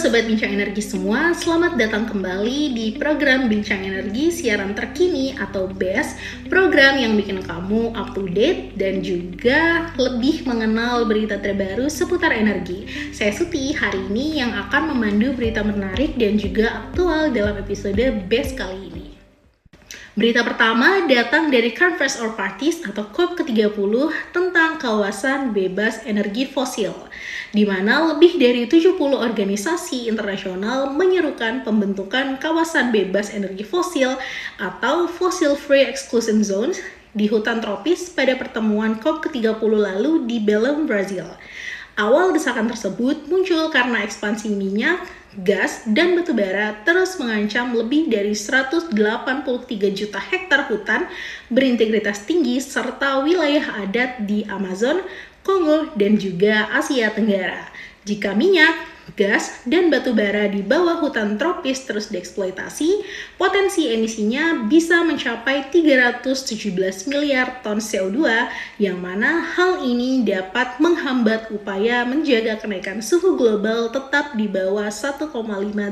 Sobat Bincang Energi semua, selamat datang kembali di program Bincang Energi siaran terkini atau BES, program yang bikin kamu up to date dan juga lebih mengenal berita terbaru seputar energi. Saya Suti, hari ini yang akan memandu berita menarik dan juga aktual dalam episode BES kali ini. Berita pertama datang dari Conference of Parties atau COP ke-30 tentang kawasan bebas energi fosil, di mana lebih dari 70 organisasi internasional menyerukan pembentukan kawasan bebas energi fosil atau Fossil Free Exclusion Zones di hutan tropis pada pertemuan COP ke-30 lalu di Belém, Brazil. Awal desakan tersebut muncul karena ekspansi minyak, gas, dan batu bara terus mengancam lebih dari 183 juta hektar hutan berintegritas tinggi serta wilayah adat di Amazon, Kongo, dan juga Asia Tenggara. Jika minyak, gas, dan batu bara di bawah hutan tropis terus dieksploitasi, potensi emisinya bisa mencapai 317 miliar ton CO2, yang mana hal ini dapat menghambat upaya menjaga kenaikan suhu global tetap di bawah 1,5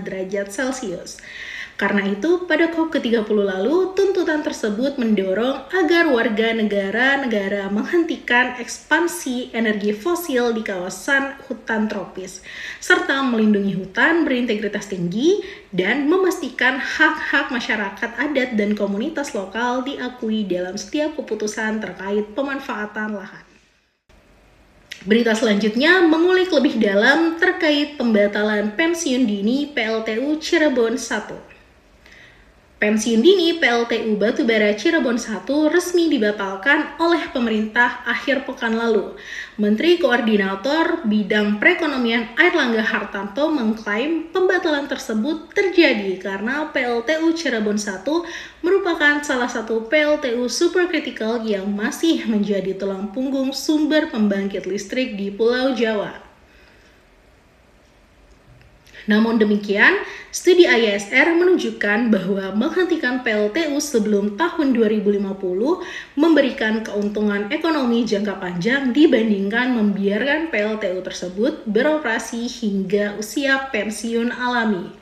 derajat Celcius. Karena itu, pada COP ke-30 lalu, tuntutan tersebut mendorong agar warga negara-negara menghentikan ekspansi energi fosil di kawasan hutan tropis, serta melindungi hutan berintegritas tinggi dan memastikan hak-hak masyarakat adat dan komunitas lokal diakui dalam setiap keputusan terkait pemanfaatan lahan. Berita selanjutnya mengulik lebih dalam terkait pembatalan pensiun dini PLTU Cirebon 1. Pensiun dini PLTU Batubara Cirebon 1 resmi dibatalkan oleh pemerintah akhir pekan lalu. Menteri Koordinator Bidang Perekonomian Airlangga Hartarto mengklaim pembatalan tersebut terjadi karena PLTU Cirebon 1 merupakan salah satu PLTU superkritikal yang masih menjadi tulang punggung sumber pembangkit listrik di Pulau Jawa. Namun demikian, studi ISR menunjukkan bahwa menghentikan PLTU sebelum tahun 2050 memberikan keuntungan ekonomi jangka panjang dibandingkan membiarkan PLTU tersebut beroperasi hingga usia pensiun alami.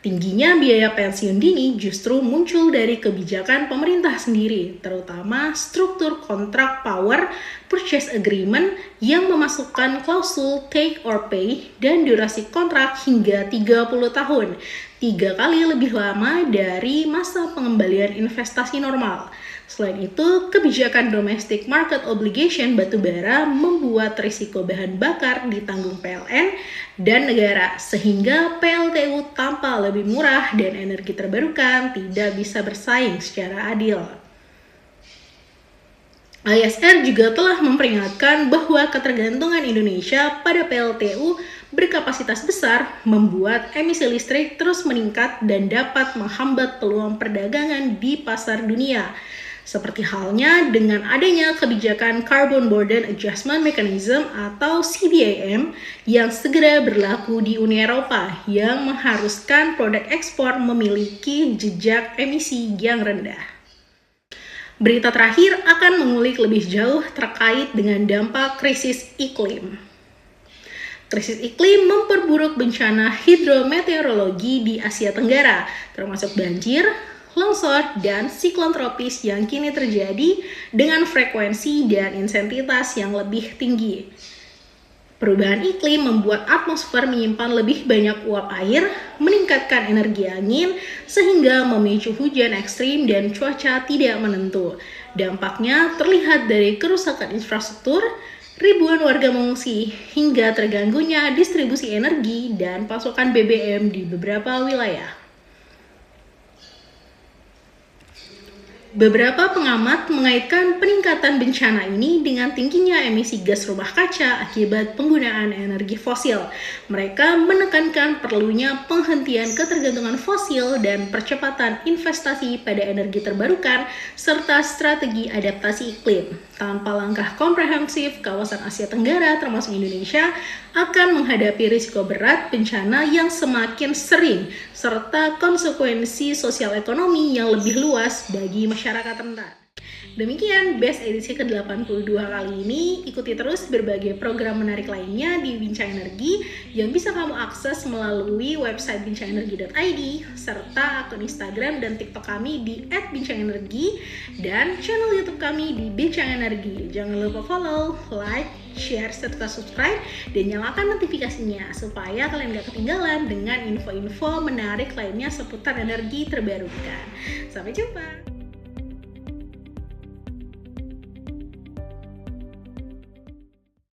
Tingginya biaya pensiun dini justru muncul dari kebijakan pemerintah sendiri, terutama struktur kontrak power purchase agreement yang memasukkan klausul take or pay dan durasi kontrak hingga 30 tahun, 3 kali lebih lama dari masa pengembalian investasi normal. Selain itu, kebijakan domestic market obligation batubara membuat risiko bahan bakar ditanggung PLN dan negara, sehingga PLTU tampak lebih murah dan energi terbarukan tidak bisa bersaing secara adil. ISR juga telah memperingatkan bahwa ketergantungan Indonesia pada PLTU berkapasitas besar membuat emisi listrik terus meningkat dan dapat menghambat peluang perdagangan di pasar dunia. Seperti halnya dengan adanya kebijakan Carbon Border Adjustment Mechanism atau CBAM yang segera berlaku di Uni Eropa yang mengharuskan produk ekspor memiliki jejak emisi yang rendah. Berita terakhir akan mengulik lebih jauh terkait dengan dampak krisis iklim. Krisis iklim memperburuk bencana hidrometeorologi di Asia Tenggara, termasuk banjir, longsor, dan siklon tropis yang kini terjadi dengan frekuensi dan intensitas yang lebih tinggi. Perubahan iklim membuat atmosfer menyimpan lebih banyak uap air, meningkatkan energi angin, sehingga memicu hujan ekstrim dan cuaca tidak menentu. Dampaknya terlihat dari kerusakan infrastruktur, ribuan warga mengungsi, hingga terganggunya distribusi energi dan pasokan BBM di beberapa wilayah. Beberapa pengamat mengaitkan peningkatan bencana ini dengan tingginya emisi gas rumah kaca akibat penggunaan energi fosil. Mereka menekankan perlunya penghentian ketergantungan fosil dan percepatan investasi pada energi terbarukan serta strategi adaptasi iklim. Tanpa langkah komprehensif, kawasan Asia Tenggara termasuk Indonesia akan menghadapi risiko berat bencana yang semakin sering serta konsekuensi sosial ekonomi yang lebih luas bagi masyarakat rentan. Demikian Best edisi ke-82 kali ini. Ikuti terus berbagai program menarik lainnya di Bincang Energi yang bisa kamu akses melalui website bincangenergi.id serta akun Instagram dan TikTok kami di @bincangenergi dan channel YouTube kami di Bincang Energi. Jangan lupa follow, like, share, serta subscribe dan nyalakan notifikasinya supaya kalian gak ketinggalan dengan info-info menarik lainnya seputar energi terbarukan. Sampai jumpa.